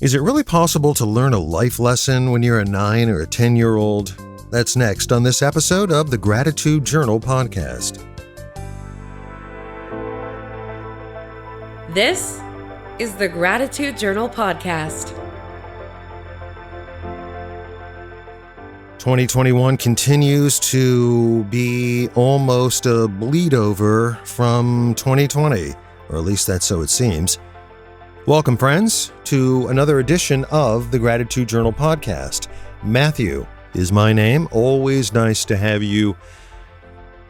Is it really possible to learn a life lesson when you're a 9 or a 10-year-old? That's next on this episode of the Gratitude Journal podcast. This is the Gratitude Journal podcast. 2021 continues to be almost a bleed over from 2020, or at least that's so it seems. Welcome, friends, to another edition of the Gratitude Journal podcast. Matthew is my name. Always nice to have you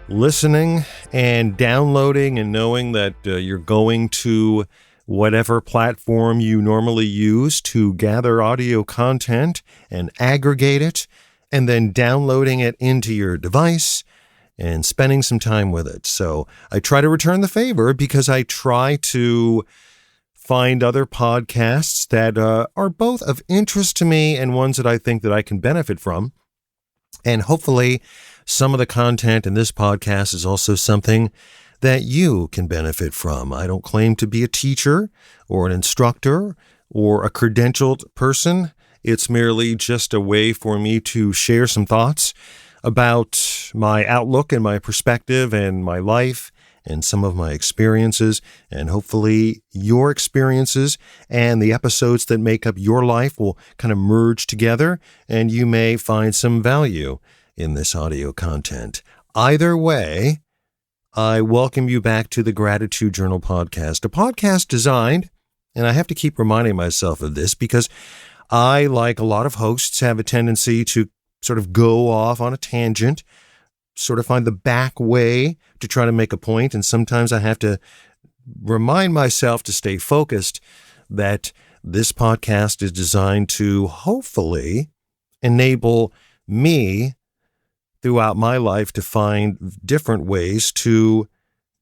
listening and downloading and knowing that you're going to whatever platform you normally use to gather audio content and aggregate it, and then downloading it into your device and spending some time with it. So I try to return the favor because I try to find other podcasts that are both of interest to me and ones that I think that I can benefit from. And hopefully some of the content in this podcast is also something that you can benefit from. I don't claim to be a teacher or an instructor or a credentialed person. It's merely just a way for me to share some thoughts about my outlook and my perspective and my life and some of my experiences, and hopefully your experiences and the episodes that make up your life will kind of merge together, and you may find some value in this audio content. Either way, I welcome you back to the Gratitude Journal podcast, a podcast designed, and I have to keep reminding myself of this because I, like a lot of hosts, have a tendency to sort of go off on a tangent, sort of find the back way to try to make a point. And sometimes I have to remind myself to stay focused that this podcast is designed to hopefully enable me throughout my life to find different ways to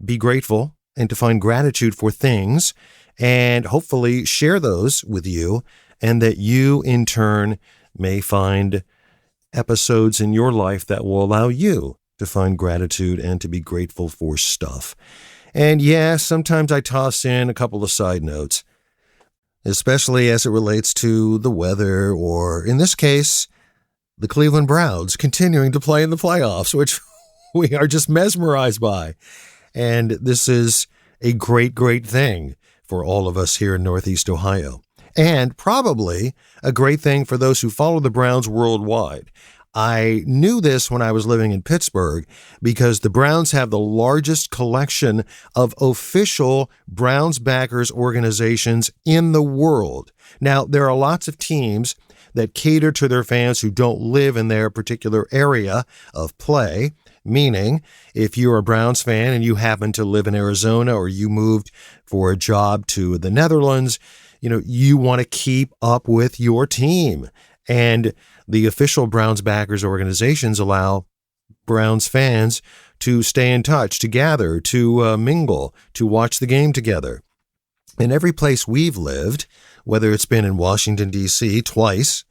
be grateful and to find gratitude for things, and hopefully share those with you, and that you in turn may find episodes in your life that will allow you to find gratitude and to be grateful for stuff. And yeah, sometimes I toss in a couple of side notes, especially as it relates to the weather, or in this case, the Cleveland Browns continuing to play in the playoffs, which we are just mesmerized by. And this is a great, great thing for all of us here in Northeast Ohio. And probably a great thing for those who follow the Browns worldwide. I knew this when I was living in Pittsburgh because the Browns have the largest collection of official Browns backers organizations in the world. Now, there are lots of teams that cater to their fans who don't live in their particular area of play, meaning if you're a Browns fan and you happen to live in Arizona, or you moved for a job to the Netherlands, you want to keep up with your team. And the official Browns backers organizations allow Browns fans to stay in touch, to gather, to mingle, to watch the game together. In every place we've lived, whether it's been in Washington, D.C. twice,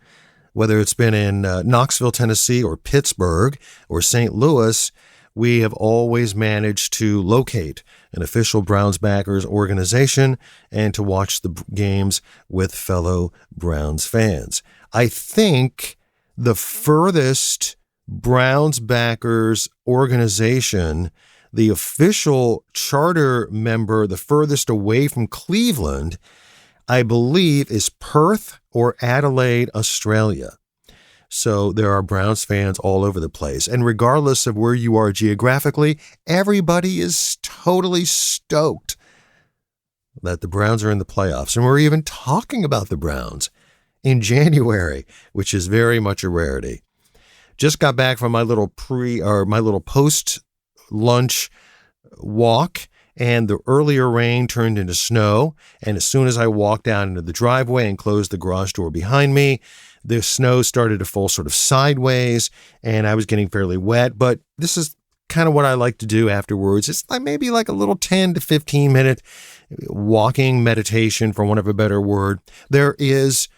whether it's been in Knoxville, Tennessee, or Pittsburgh, or St. Louis, we have always managed to locate an official Browns backers organization and to watch the games with fellow Browns fans. I think the furthest Browns backers organization, the official charter member, the furthest away from Cleveland, I believe is Perth or Adelaide, Australia. So there are Browns fans all over the place. And regardless of where you are geographically, everybody is totally stoked that the Browns are in the playoffs. And we're even talking about the Browns in January, which is very much a rarity. Just got back from my little post-lunch walk, and the earlier rain turned into snow. And as soon as I walked out into the driveway and closed the garage door behind me, the snow started to fall sort of sideways, and I was getting fairly wet. But this is kind of what I like to do afterwards. It's like maybe like a little 10 to 15 minute walking meditation, for want of a better word. There is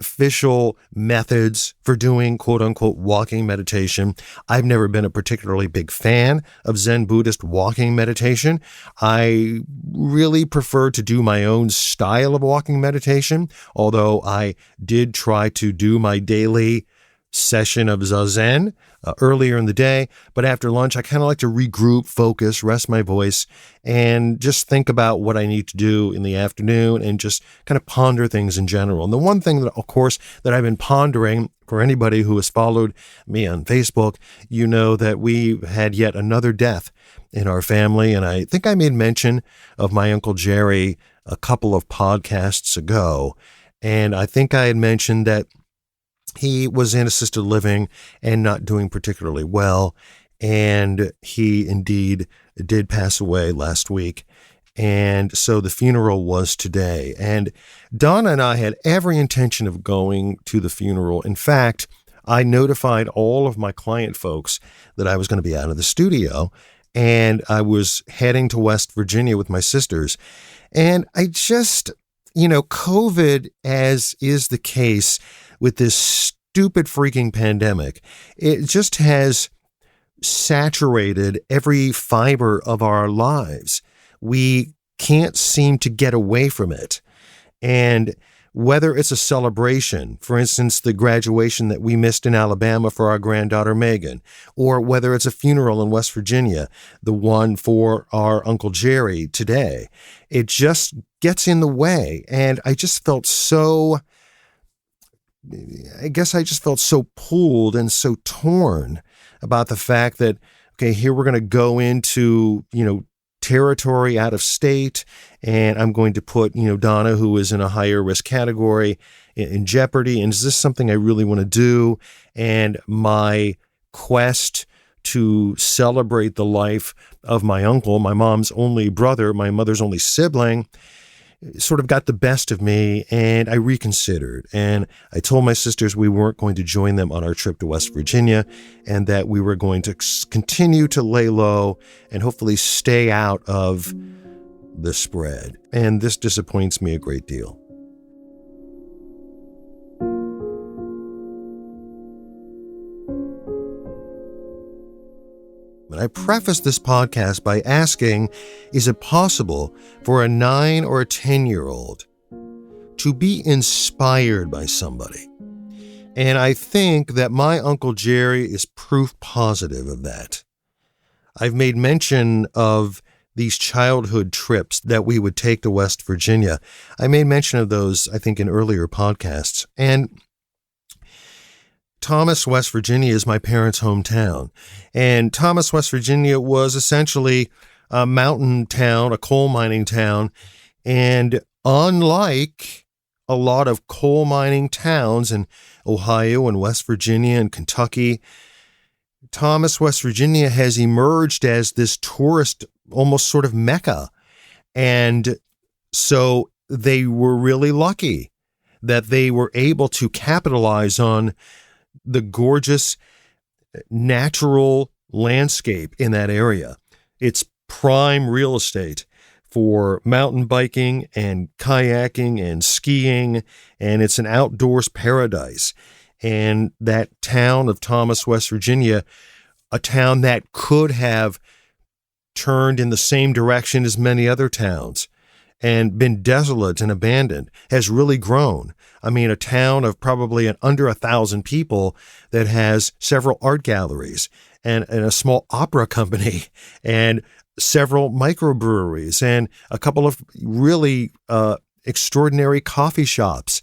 official methods for doing quote unquote walking meditation. I've never been a particularly big fan of Zen Buddhist walking meditation. I really prefer to do my own style of walking meditation, although I did try to do my daily session of Zazen earlier in the day. But after lunch, I kind of like to regroup, focus, rest my voice, and just think about what I need to do in the afternoon and just kind of ponder things in general. And the one thing that, of course, that I've been pondering, for anybody who has followed me on Facebook, you know that we had yet another death in our family. And I think I made mention of my Uncle Jerry a couple of podcasts ago. And I think I had mentioned that he was in assisted living and not doing particularly well. And he indeed did pass away last week. And so the funeral was today. And Donna and I had every intention of going to the funeral. In fact, I notified all of my client folks that I was going to be out of the studio. And I was heading to West Virginia with my sisters. And I just, COVID, as is the case with this stupid freaking pandemic, it just has saturated every fiber of our lives. We can't seem to get away from it. And whether it's a celebration, for instance, the graduation that we missed in Alabama for our granddaughter Megan, or whether it's a funeral in West Virginia, the one for our Uncle Jerry today, it just gets in the way. And I just felt so pulled and so torn about the fact that, okay, here we're going to go into, territory out of state, and I'm going to put, Donna, who is in a higher risk category, in jeopardy. And is this something I really want to do? And my quest to celebrate the life of my uncle, my mom's only brother, my mother's only sibling, sort of got the best of me, and I reconsidered. And I told my sisters we weren't going to join them on our trip to West Virginia, and that we were going to continue to lay low and hopefully stay out of the spread. And this disappoints me a great deal. And I preface this podcast by asking, is it possible for a 9 or a 10-year-old to be inspired by somebody? And I think that my Uncle Jerry is proof positive of that. I've made mention of these childhood trips that we would take to West Virginia. I made mention of those, I think, in earlier podcasts. And Thomas, West Virginia is my parents' hometown. And Thomas, West Virginia was essentially a mountain town, a coal mining town. And unlike a lot of coal mining towns in Ohio and West Virginia and Kentucky, Thomas, West Virginia has emerged as this tourist, almost sort of mecca. And so they were really lucky that they were able to capitalize on the gorgeous natural landscape in that area. It's prime real estate for mountain biking and kayaking and skiing, and it's an outdoors paradise. And that town of Thomas, West Virginia, a town that could have turned in the same direction as many other towns and been desolate and abandoned, has really grown. I mean, a town of probably under 1,000 people that has several art galleries and a small opera company and several microbreweries and a couple of really extraordinary coffee shops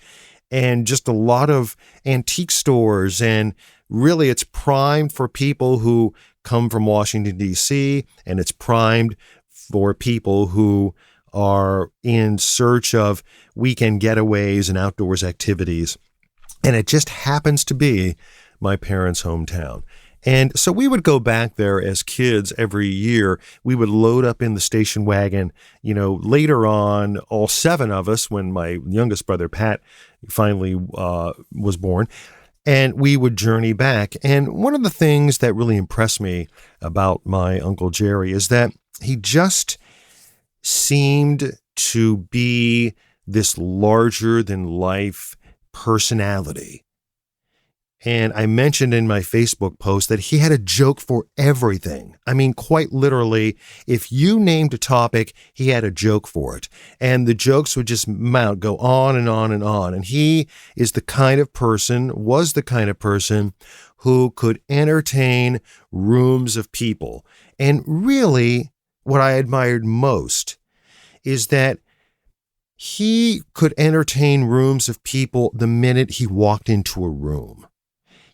and just a lot of antique stores. And really, it's primed for people who come from Washington, D.C., and it's primed for people who are in search of weekend getaways and outdoors activities. And it just happens to be my parents' hometown. And so we would go back there as kids every year. We would load up in the station wagon. Later on, all 7 of us, when my youngest brother, Pat, finally was born, and we would journey back. And one of the things that really impressed me about my Uncle Jerry is that he just seemed to be this larger than life personality. And I mentioned in my Facebook post that he had a joke for everything. I mean, quite literally, if you named a topic, he had a joke for it. And the jokes would just go on and on and on. And he was the kind of person who could entertain rooms of people. And really, what I admired most is that he could entertain rooms of people the minute he walked into a room.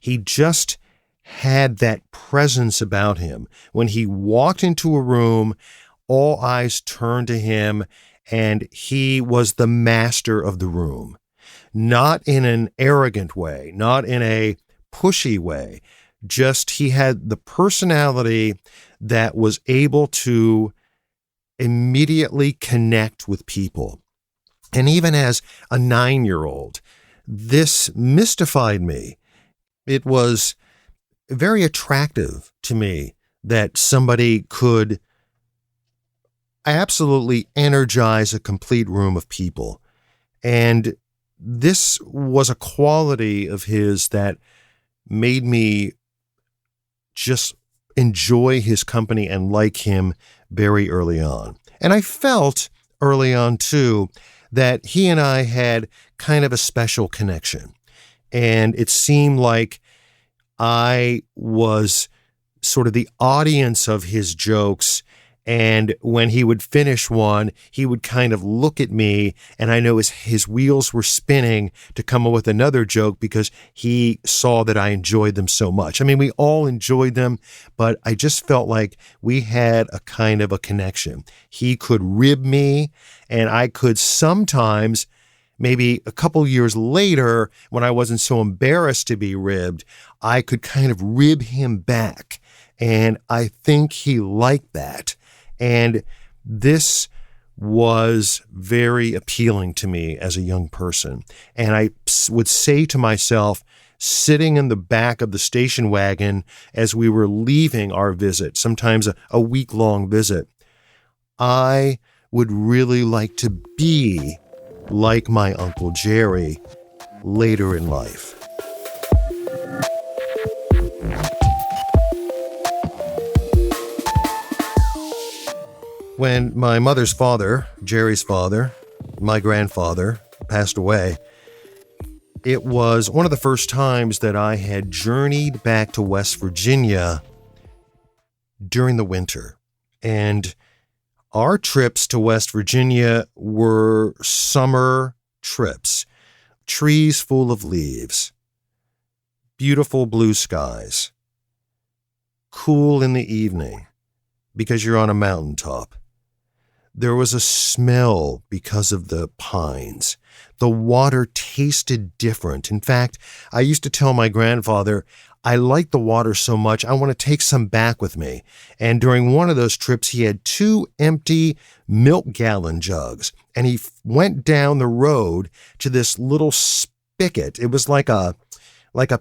He just had that presence about him. When he walked into a room, all eyes turned to him, and he was the master of the room. Not in an arrogant way, not in a pushy way. Just he had the personality that was able to immediately connect with people. And even as a 9-year-old, this mystified me. It was very attractive to me that somebody could absolutely energize a complete room of people. And this was a quality of his that made me just enjoy his company and like him very early on. And I felt early on, too, that he and I had kind of a special connection. And it seemed like I was sort of the audience of his jokes. And when he would finish one, he would kind of look at me, and I know his wheels were spinning to come up with another joke because he saw that I enjoyed them so much. I mean, we all enjoyed them, but I just felt like we had a kind of a connection. He could rib me, and I could sometimes, maybe a couple years later, when I wasn't so embarrassed to be ribbed, I could kind of rib him back. And I think he liked that. And this was very appealing to me as a young person. And I would say to myself, sitting in the back of the station wagon as we were leaving our visit, sometimes a week-long visit, I would really like to be like my Uncle Jerry later in life. When my mother's father, Jerry's father, my grandfather, passed away, it was one of the first times that I had journeyed back to West Virginia during the winter. And our trips to West Virginia were summer trips, trees full of leaves, beautiful blue skies, cool in the evening because you're on a mountaintop. There was a smell because of the pines. The water tasted different. In fact, I used to tell my grandfather, I like the water so much, I want to take some back with me. And during one of those trips, he had 2 empty milk gallon jugs. And he went down the road to this little spigot. It was like a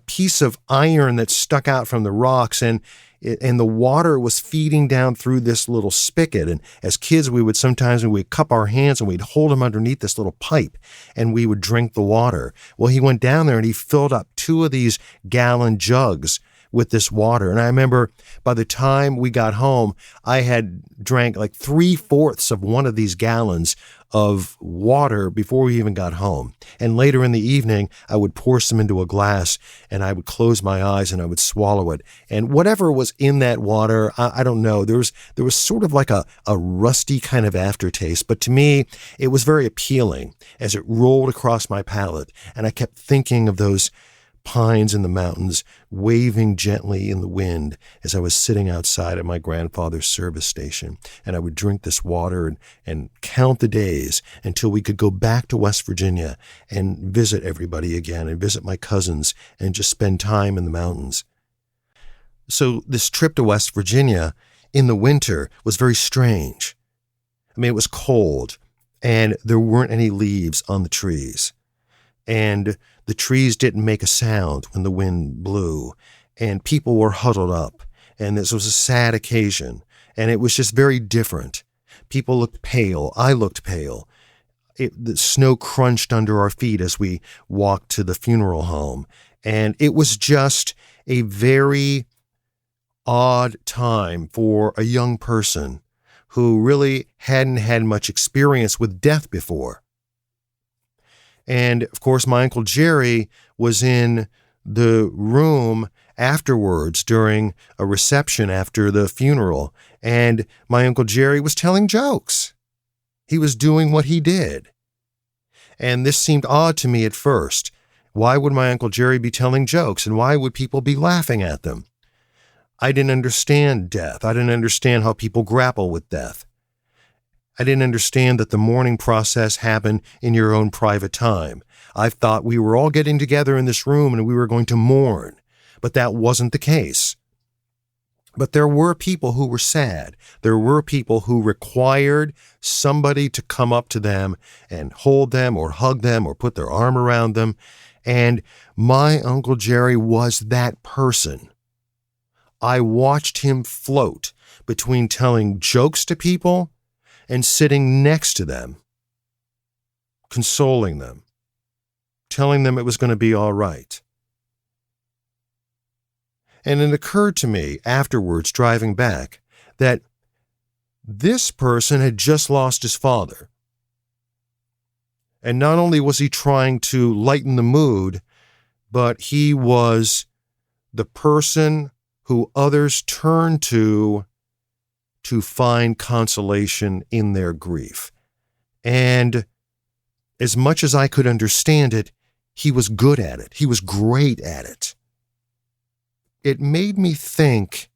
piece of iron that stuck out from the rocks, and the water was feeding down through this little spigot. And as kids, we would cup our hands and we'd hold them underneath this little pipe, and we would drink the water. Well, he went down there and he filled up 2 of these gallon jugs with this water. And I remember by the time we got home, I had drank like 3/4 of one of these gallons of water before we even got home. And later in the evening, I would pour some into a glass, and I would close my eyes and I would swallow it. And whatever was in that water, I don't know, there was sort of like a rusty kind of aftertaste. But to me, it was very appealing as it rolled across my palate. And I kept thinking of those pines in the mountains waving gently in the wind as I was sitting outside at my grandfather's service station. And I would drink this water and count the days until we could go back to West Virginia and visit everybody again and visit my cousins and just spend time in the mountains. So this trip to West Virginia in the winter was very strange. I mean, it was cold and there weren't any leaves on the trees. And the trees didn't make a sound when the wind blew, and people were huddled up, and this was a sad occasion, and it was just very different. People looked pale. I looked pale. The snow crunched under our feet as we walked to the funeral home. And it was just a very odd time for a young person who really hadn't had much experience with death before. And of course, my Uncle Jerry was in the room afterwards during a reception after the funeral. And my Uncle Jerry was telling jokes. He was doing what he did. And this seemed odd to me at first. Why would my Uncle Jerry be telling jokes, and why would people be laughing at them? I didn't understand death. I didn't understand how people grapple with death. I didn't understand that the mourning process happened in your own private time. I thought we were all getting together in this room and we were going to mourn, but that wasn't the case. But there were people who were sad. There were people who required somebody to come up to them and hold them or hug them or put their arm around them. And my Uncle Jerry was that person. I watched him float between telling jokes to people and sitting next to them, consoling them, telling them it was going to be all right. And it occurred to me afterwards, driving back, that this person had just lost his father. And not only was he trying to lighten the mood, but he was the person who others turned to find consolation in their grief. And as much as I could understand it, he was good at it. He was great at it. It made me think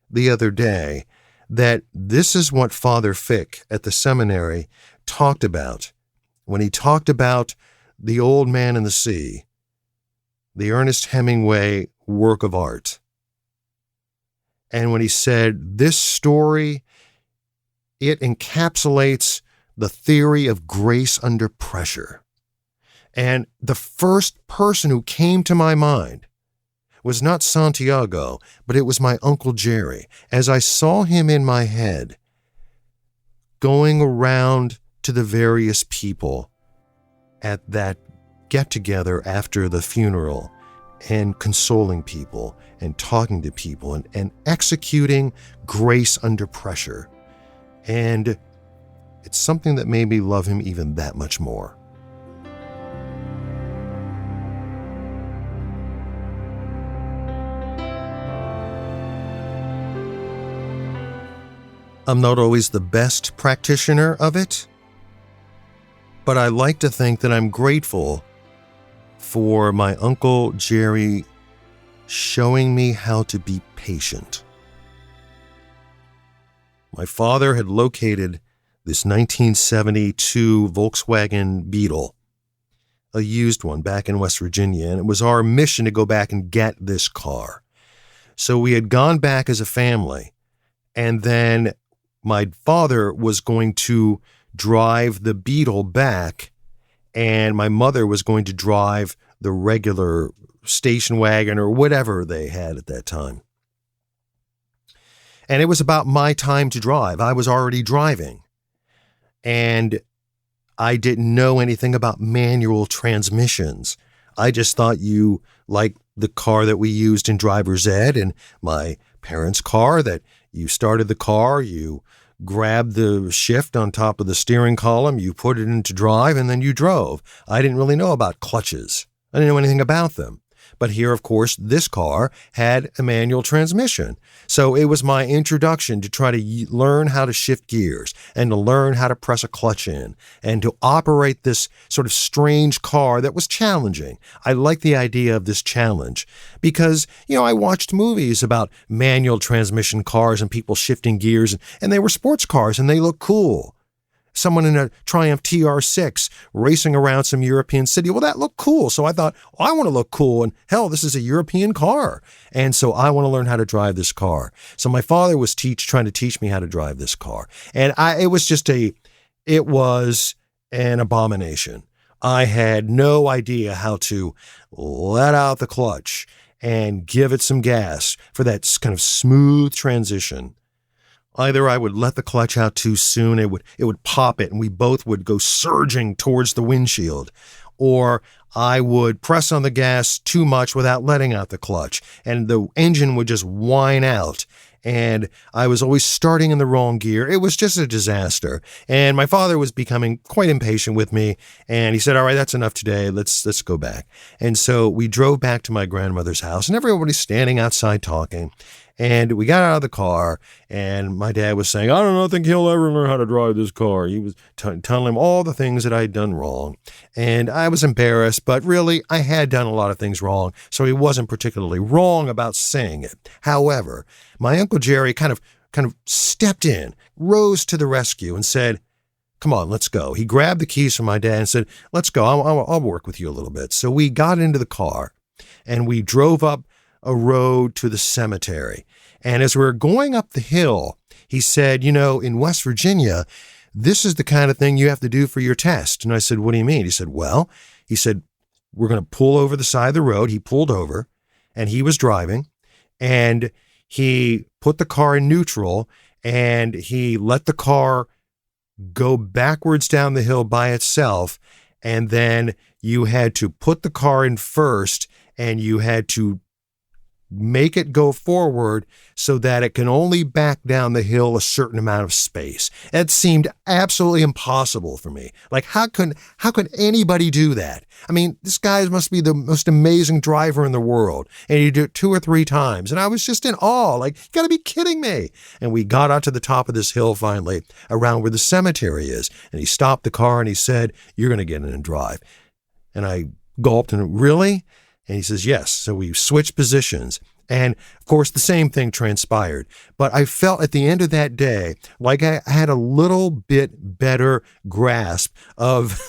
the other day that this is what Father Fick at the seminary talked about when he talked about The Old Man and the Sea, the Ernest Hemingway work of art. And when he said, this story, it encapsulates the theory of grace under pressure. And the first person who came to my mind was not Santiago, but it was my Uncle Jerry. As I saw him in my head, going around to the various people at that get-together after the funeral and consoling people and talking to people and executing grace under pressure. And it's something that made me love him even that much more. I'm not always the best practitioner of it, but I like to think that I'm grateful for my Uncle Jerry showing me how to be patient. My father had located this 1972 Volkswagen Beetle, a used one back in West Virginia, and it was our mission to go back and get this car. So we had gone back as a family, and then my father was going to drive the Beetle back, and my mother was going to drive the regular station wagon or whatever they had at that time. And it was about my time to drive. I was already driving, and I didn't know anything about manual transmissions. I just thought you, like the car that we used in driver's ed and my parents' car, that you started the car, you grabbed the shift on top of the steering column, you put it into drive, and then you drove. I didn't really know about clutches. I didn't know anything about them. But here, of course, this car had a manual transmission. So it was my introduction to try to learn how to shift gears and to learn how to press a clutch in and to operate this sort of strange car that was challenging. I liked the idea of this challenge because, I watched movies about manual transmission cars and people shifting gears, and they were sports cars and they looked cool. Someone in a Triumph TR6 racing around some European city. Well, that looked cool. So I thought, I want to look cool. And hell, this is a European car. And so I want to learn how to drive this car. So my father was trying to teach me how to drive this car. And it was an abomination. I had no idea how to let out the clutch and give it some gas for that kind of smooth transition. Either I would let the clutch out too soon, it would pop it, and we both would go surging towards the windshield, or I would press on the gas too much without letting out the clutch, and the engine would just whine out. And I was always starting in the wrong gear. It was just a disaster. And my father was becoming quite impatient with me. And he said, all right, that's enough today. Let's go back. And so we drove back to my grandmother's house, and everybody's standing outside talking. And we got out of the car, and my dad was saying, I don't think he'll ever learn how to drive this car. He was telling him all the things that I'd done wrong. And I was embarrassed, but really, I had done a lot of things wrong, so he wasn't particularly wrong about saying it. However, my Uncle Jerry kind of stepped in, rose to the rescue, and said, come on, let's go. He grabbed the keys from my dad and said, let's go. I'll work with you a little bit. So we got into the car, and we drove up a road to the cemetery. And as we were going up the hill, he said, in West Virginia, this is the kind of thing you have to do for your test. And I said, what do you mean? He said, we're going to pull over the side of the road. He pulled over, and he was driving, and he put the car in neutral, and he let the car go backwards down the hill by itself. And then you had to put the car in first, and you had to make it go forward so that it can only back down the hill a certain amount of space. It seemed absolutely impossible for me. Like, how could anybody do that? I mean, this guy must be the most amazing driver in the world. And he did it 2 or 3 times. And I was just in awe. Like, you got to be kidding me. And we got out to the top of this hill finally, around where the cemetery is. And he stopped the car and he said, you're going to get in and drive. And I gulped and, really? And he says, yes. So we switched positions. And of course, the same thing transpired. But I felt at the end of that day like I had a little bit better grasp of,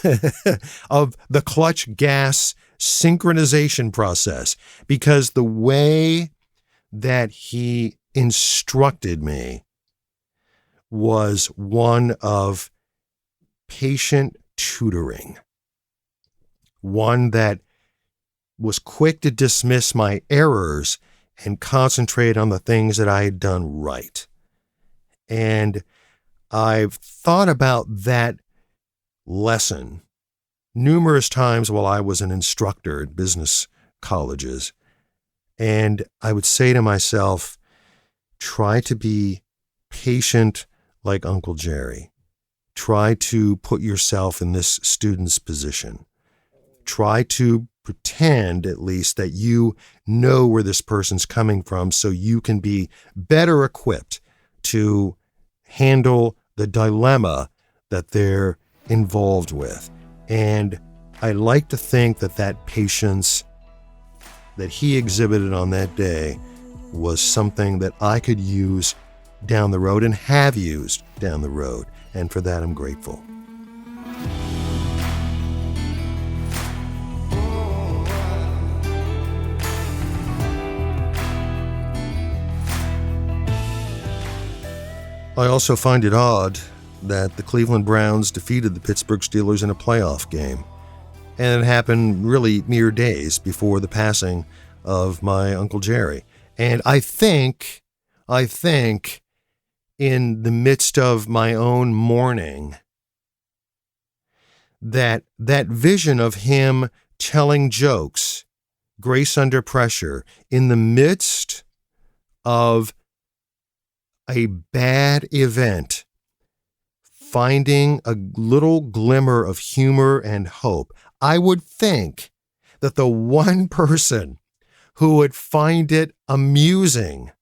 of the clutch gas synchronization process, because the way that he instructed me was one of patient tutoring, one that was quick to dismiss my errors and concentrate on the things that I had done right. And I've thought about that lesson numerous times while I was an instructor at business colleges. And I would say to myself, try to be patient like Uncle Jerry. Try to put yourself in this student's position. Try to pretend, at least, that you know where this person's coming from so you can be better equipped to handle the dilemma that they're involved with. And I like to think that that patience that he exhibited on that day was something that I could use down the road and have used down the road. And for that, I'm grateful. I also find it odd that the Cleveland Browns defeated the Pittsburgh Steelers in a playoff game. And it happened really mere days before the passing of my Uncle Jerry. And I think in the midst of my own mourning, that vision of him telling jokes, grace under pressure, in the midst of a bad event, finding a little glimmer of humor and hope. I would think that the one person who would find it amusing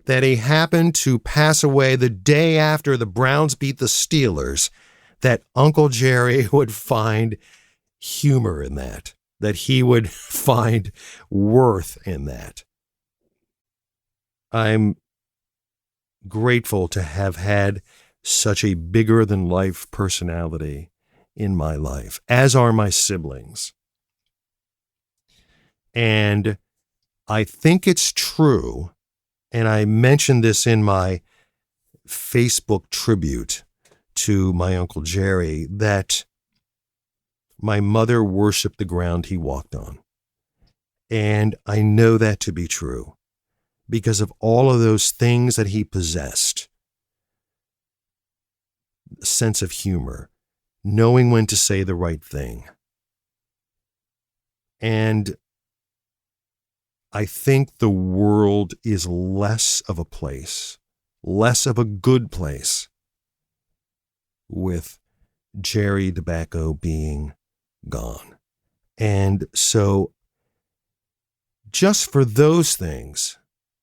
that he happened to pass away the day after the Browns beat the Steelers, that Uncle Jerry would find humor in that he would find worth in that. I'm grateful to have had such a bigger-than-life personality in my life, as are my siblings. And I think it's true, and I mentioned this in my Facebook tribute to my Uncle Jerry, that my mother worshiped the ground he walked on. And I know that to be true. because of all of those things that he possessed. A sense of humor, knowing when to say the right thing. And I think the world is less of a place, less of a good place, with Jerry DiBacco being gone. And so just for those things,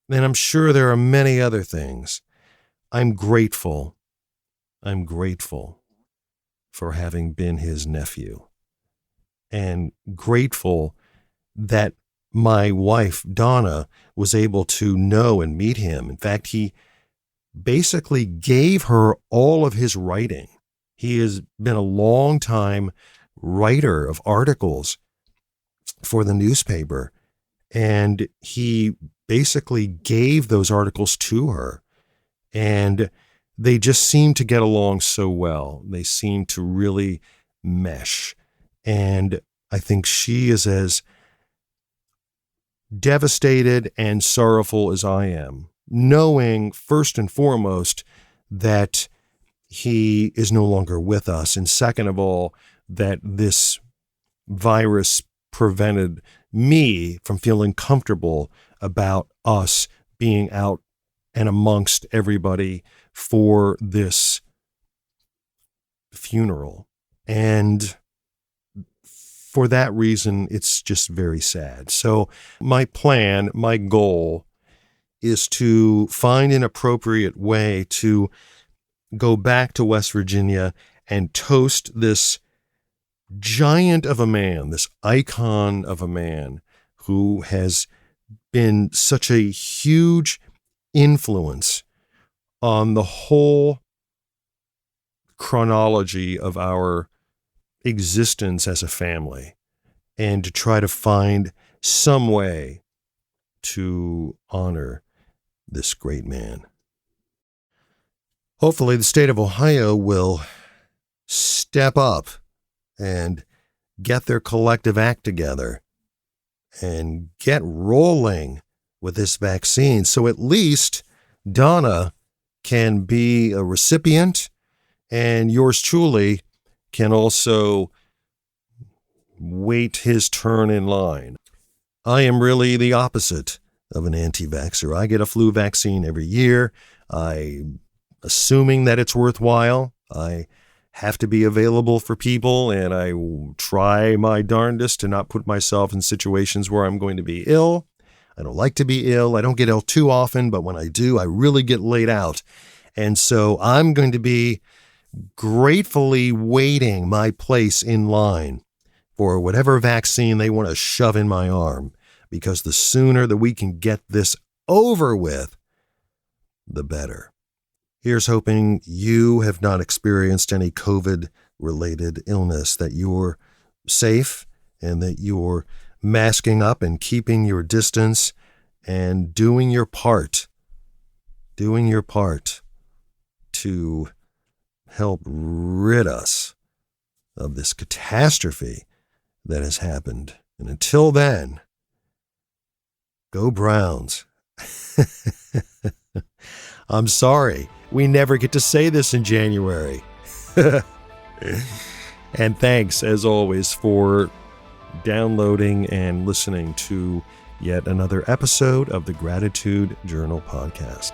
and I'm sure there are many other things, I'm grateful for having been his nephew, and grateful that my wife, Donna, was able to know and meet him. In fact, he basically gave her all of his writing. He has been a long time writer of articles for the newspaper, and he basically gave those articles to her. And they just seem to get along so well. They seem to really mesh. And I think she is as devastated and sorrowful as I am, knowing first and foremost that he is no longer with us, and second of all, that this virus prevented me from feeling comfortable about us being out and amongst everybody for this funeral. And for that reason, it's just very sad. So my plan, my goal, is to find an appropriate way to go back to West Virginia and toast this giant of a man, this icon of a man who has been such a huge influence on the whole chronology of our existence as a family, and to try to find some way to honor this great man. Hopefully the state of Ohio will step up and get their collective act together and get rolling with this vaccine, so at least Donna can be a recipient, and yours truly can also wait his turn in line. I am really the opposite of an anti-vaxxer. I get a flu vaccine every year. Assuming that it's worthwhile, I have to be available for people, and I try my darndest to not put myself in situations where I'm going to be ill. I don't like to be ill. I don't get ill too often, but when I do, I really get laid out. And so I'm going to be gratefully waiting my place in line for whatever vaccine they want to shove in my arm, because the sooner that we can get this over with, the better. Here's hoping you have not experienced any COVID-related illness, that you're safe and that you're masking up and keeping your distance and doing your part to help rid us of this catastrophe that has happened. And until then, go Browns. I'm sorry, we never get to say this in January. And thanks, as always, for downloading and listening to yet another episode of the Gratitude Journal podcast.